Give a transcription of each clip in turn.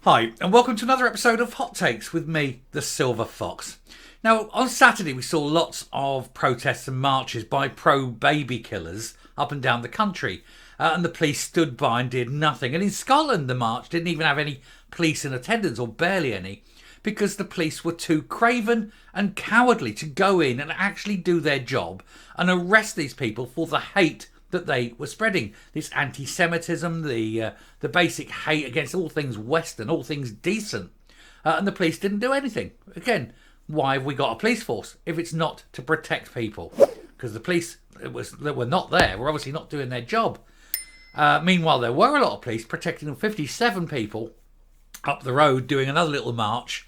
Hi, and welcome to another episode of Hot Takes with me, the Silver Fox. Now, on Saturday, we saw lots of protests and marches by pro-baby killers up and down the country, and the police stood by and did nothing. And in Scotland, the march didn't even have any police in attendance, or barely any, because the police were too craven and cowardly to go in and actually do their job and arrest these people for the hate that they were spreading. This antisemitism, the basic hate against all things Western, all things decent. And the police didn't do anything. Again, why have we got a police force if it's not to protect people? Because the police that were not there were obviously not doing their job. Meanwhile, there were a lot of police protecting 57 people up the road doing another little march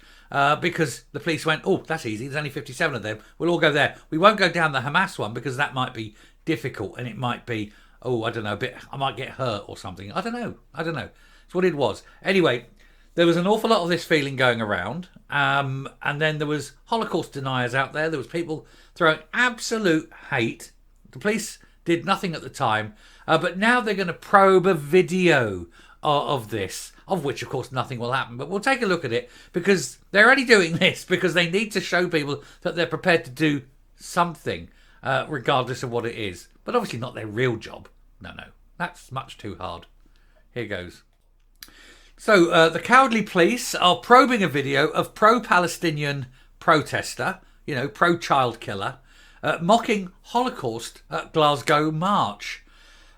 because the police went, oh, that's easy, there's only 57 of them, we'll all go there. We won't go down the Hamas one because that might be difficult and it might be, I don't know, I might get hurt or something. I don't know. It's what it was. Anyway, there was an awful lot of this feeling going around, and then there was Holocaust deniers out there. There was people throwing absolute hate. The police did nothing at the time, but now they're going to probe a video of this, of which, of course, nothing will happen. But we'll take a look at it because they're only doing this because they need to show people that they're prepared to do something, regardless of what it is. But obviously not their real job. No, that's much too hard. Here goes. So the cowardly police are probing a video of pro-Palestinian protester, pro-child killer, mocking Holocaust at Glasgow march.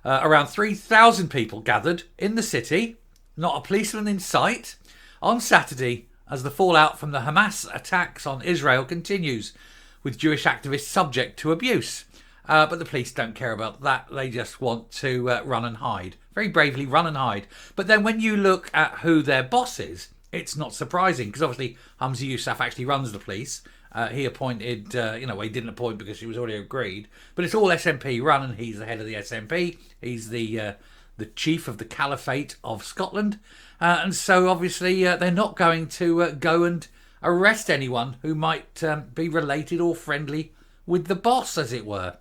Around 3,000 people gathered in the city, not a policeman in sight, on Saturday as the fallout from the Hamas attacks on Israel continues, with Jewish activists subject to abuse. But the police don't care about that. They just want to run and hide. Very bravely run and hide. But then when you look at who their boss is, it's not surprising because obviously Hamza Yousaf actually runs the police. He appointed, he didn't appoint because he was already agreed. But it's all SNP run and he's the head of the SNP. He's the chief of the Caliphate of Scotland. And so obviously they're not going to go and arrest anyone who might be related or friendly with the boss, as it were.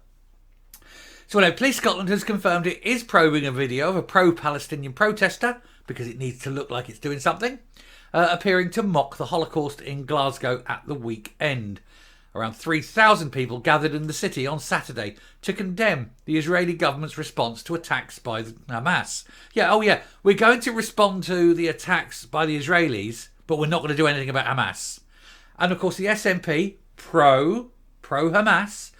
So Police Scotland has confirmed it is probing a video of a pro-Palestinian protester, because it needs to look like it's doing something, appearing to mock the Holocaust in Glasgow at the weekend. Around 3,000 people gathered in the city on Saturday to condemn the Israeli government's response to attacks by the Hamas. We're going to respond to the attacks by the Israelis, but we're not going to do anything about Hamas. And of course the SNP, pro-Hamas,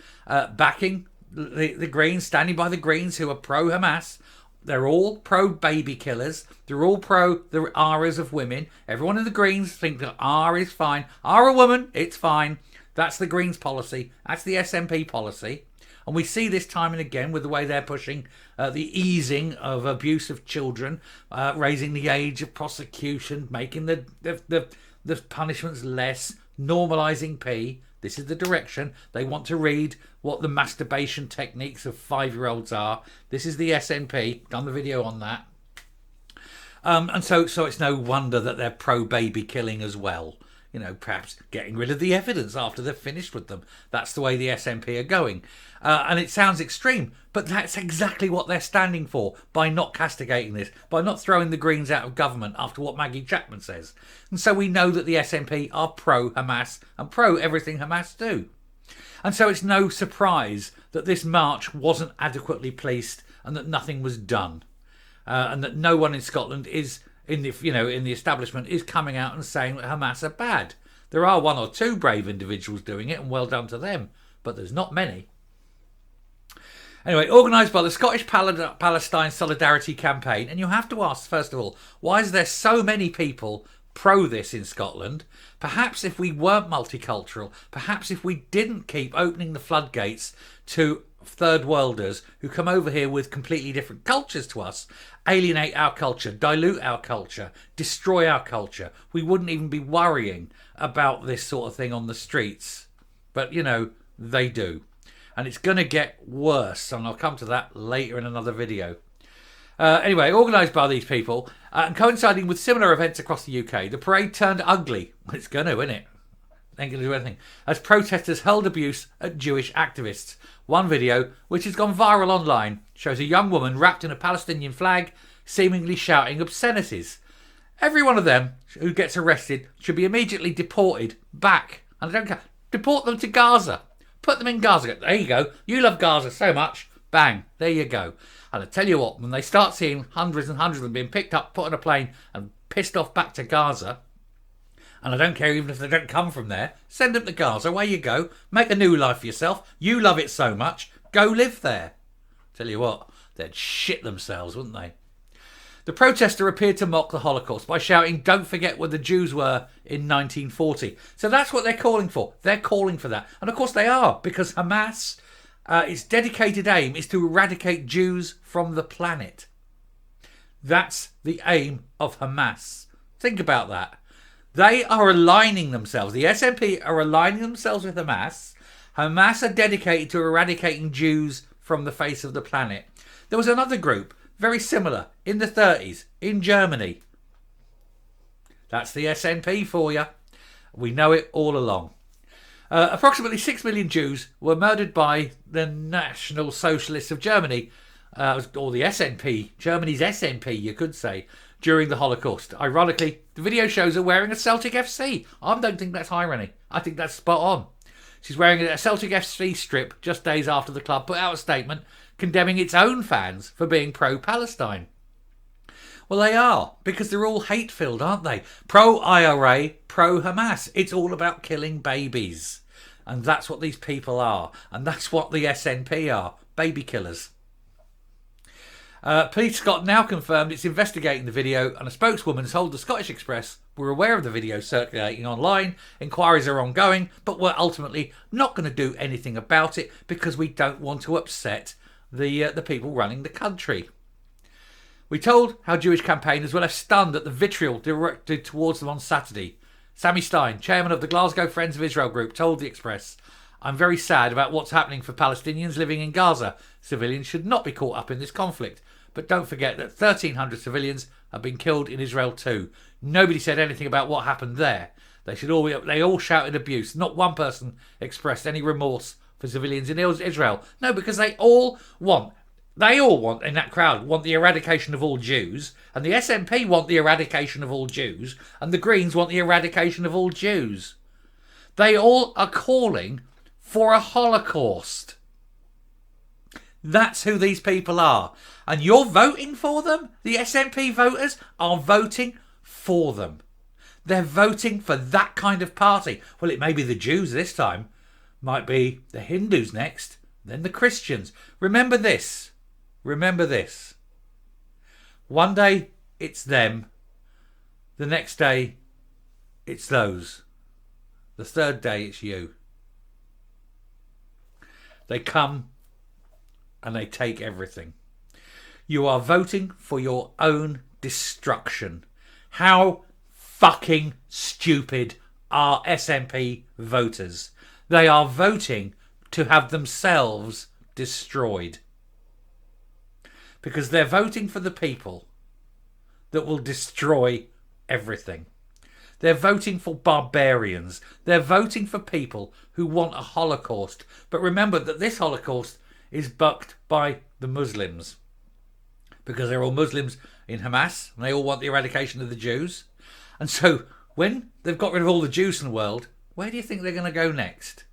backing the Greens, standing by the Greens who are pro-Hamas. They're all pro-baby killers. They're all pro the R's of women. Everyone in the Greens think that R is fine. R a woman, it's fine. That's the Greens policy. That's the SNP policy. And we see this time and again with the way they're pushing the easing of abuse of children, raising the age of prosecution, making the punishments less, normalising P. This is the direction. They want to read what the masturbation techniques of 5-year-olds are. This is the SNP. Done the video on that. And so it's no wonder that they're pro-baby killing as well. Perhaps getting rid of the evidence after they're finished with them. That's the way the SNP are going. And it sounds extreme, but that's exactly what they're standing for by not castigating this, by not throwing the Greens out of government after what Maggie Chapman says. And so we know that the SNP are pro-Hamas and pro-everything Hamas do. And so it's no surprise that this march wasn't adequately policed and that nothing was done. And that no one in Scotland is in the establishment is coming out and saying that Hamas are bad. There are one or two brave individuals doing it, and well done to them, but there's not many. Anyway, organised by the Scottish Palestine Solidarity Campaign, and you have to ask, first of all, why is there so many people pro this in Scotland? Perhaps if we weren't multicultural, perhaps if we didn't keep opening the floodgates to third worlders who come over here with completely different cultures to us, alienate our culture, dilute our culture, destroy our culture, we wouldn't even be worrying about this sort of thing on the streets. But, they do. And it's going to get worse, and I'll come to that later in another video. Anyway, organised by these people and coinciding with similar events across the UK, the parade turned ugly. It's going to, isn't it? Ain't going to do anything. As protesters hurled abuse at Jewish activists. One video, which has gone viral online, shows a young woman wrapped in a Palestinian flag, seemingly shouting obscenities. Every one of them who gets arrested should be immediately deported back. And I don't care. Deport them to Gaza. Put them in Gaza. There you go. You love Gaza so much. Bang. There you go. And I tell you what, when they start seeing hundreds and hundreds of them being picked up, put on a plane and pissed off back to Gaza, and I don't care even if they don't come from there, send them to Gaza. Away you go. Make a new life for yourself. You love it so much. Go live there. Tell you what, they'd shit themselves, wouldn't they? The protester appeared to mock the Holocaust by shouting, "Don't forget where the Jews were in 1940. So that's what they're calling for. They're calling for that. And of course they are, because Hamas, its dedicated aim is to eradicate Jews from the planet. That's the aim of Hamas. Think about that. They are aligning themselves. The SNP are aligning themselves with Hamas. Hamas are dedicated to eradicating Jews from the face of the planet. There was another group, very similar, in the 30s, in Germany. That's the SNP for you. We know it all along. Approximately 6 million Jews were murdered by the National Socialists of Germany, or the SNP, Germany's SNP, you could say, during the Holocaust. Ironically, the video shows her wearing a Celtic FC. I don't think that's irony. I think that's spot on. She's wearing a Celtic FC strip just days after the club put out a statement condemning its own fans for being pro-Palestine. Well, they are, because they're all hate-filled, aren't they? Pro-IRA, pro-Hamas. It's all about killing babies. And that's what these people are. And that's what the SNP are. Baby killers. Police got now confirmed it's investigating the video, and a spokeswoman told the Scottish Express we're aware of the video circulating online, inquiries are ongoing, but we're ultimately not going to do anything about it because we don't want to upset the people running the country. We told how Jewish campaigners were left stunned at the vitriol directed towards them on Saturday. Sammy Stein, chairman of the Glasgow Friends of Israel group, told the Express, "I'm very sad about what's happening for Palestinians living in Gaza. Civilians should not be caught up in this conflict. But don't forget that 1,300 civilians have been killed in Israel too. Nobody said anything about what happened there. They all shouted abuse. Not one person expressed any remorse for civilians in Israel. No, because they all want in that crowd, want the eradication of all Jews, and the SNP want the eradication of all Jews, and the Greens want the eradication of all Jews. They all are calling for a Holocaust. That's who these people are. And you're voting for them? The SNP voters are voting for them. They're voting for that kind of party. Well, it may be the Jews this time. Might be the Hindus next. Then the Christians. Remember this. Remember this. One day it's them. The next day it's those. The third day it's you. They come and they take everything. You are voting for your own destruction. How fucking stupid are SNP voters? They are voting to have themselves destroyed. Because they're voting for the people that will destroy everything. They're voting for barbarians. They're voting for people who want a Holocaust. But remember that this Holocaust is bucked by the Muslims. Because they're all Muslims in Hamas and they all want the eradication of the Jews. And so when they've got rid of all the Jews in the world, where do you think they're going to go next?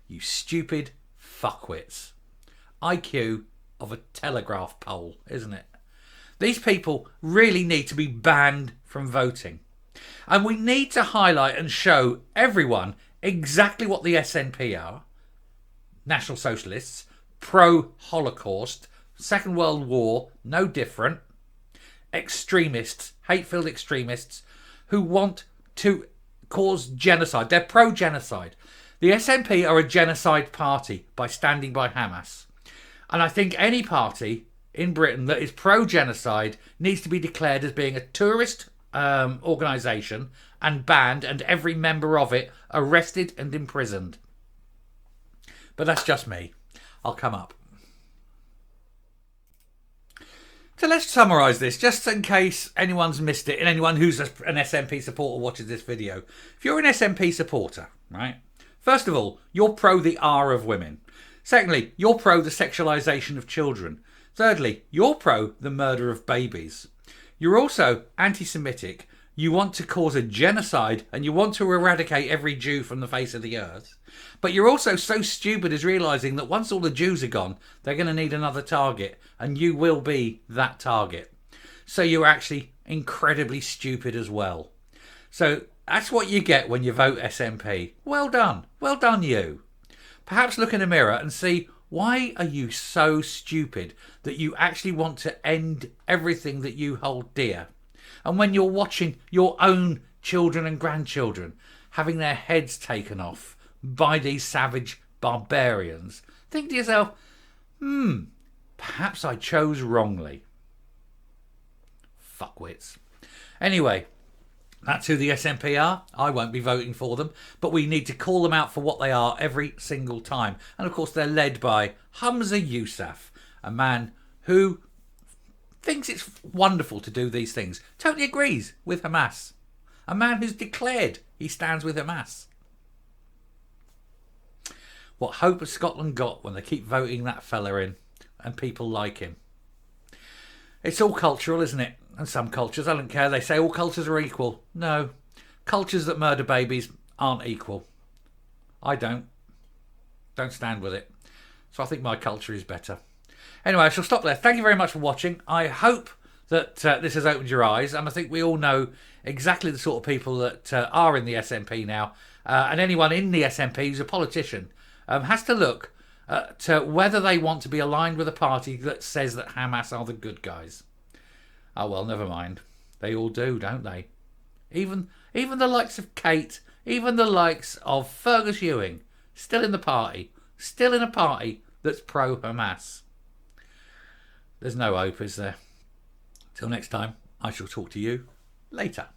You stupid fuckwits. IQ of a telegraph pole, isn't it? These people really need to be banned from voting. And we need to highlight and show everyone exactly what the SNP are. National Socialists, pro-Holocaust, Second World War, no different. Extremists, hate-filled extremists, who want to cause genocide. They're pro-genocide. The SNP are a genocide party by standing by Hamas. And I think any party in Britain that is pro-genocide needs to be declared as being a tourist organisation and banned, and every member of it arrested and imprisoned. But that's just me. I'll come up. So let's summarise this, just in case anyone's missed it, and anyone who's an SNP supporter watches this video. If you're an SNP supporter, right, first of all, you're pro the R of women. Secondly, you're pro the sexualisation of children. Thirdly, you're pro the murder of babies. You're also anti-Semitic You want to cause a genocide and you want to eradicate every Jew from the face of the earth. But you're also so stupid as realising that once all the Jews are gone, they're going to need another target, and you will be that target. So you're actually incredibly stupid as well. So that's what you get when you vote SNP. Well done. Well done, you. Perhaps look in a mirror and see, why are you so stupid that you actually want to end everything that you hold dear? And when you're watching your own children and grandchildren having their heads taken off by these savage barbarians, think to yourself, perhaps I chose wrongly. Fuckwits. Anyway, that's who the SNP are. I won't be voting for them, but we need to call them out for what they are every single time. And of course, they're led by Humza Yousaf, a man who thinks it's wonderful to do these things, totally agrees with Hamas. A man who's declared he stands with Hamas. What hope has Scotland got when they keep voting that fella in and people like him? It's all cultural, isn't it? And some cultures, I don't care, they say all cultures are equal. No, cultures that murder babies aren't equal. I don't stand with it. So I think my culture is better. Anyway, I shall stop there. Thank you very much for watching. I hope that this has opened your eyes, and I think we all know exactly the sort of people that are in the SNP now, and anyone in the SNP who's a politician has to look to whether they want to be aligned with a party that says that Hamas are the good guys. Oh well, never mind. They all do, don't they? Even the likes of Kate, even the likes of Fergus Ewing, still in the party, still in a party that's pro-Hamas. There's no hope, is there? Till next time, I shall talk to you later.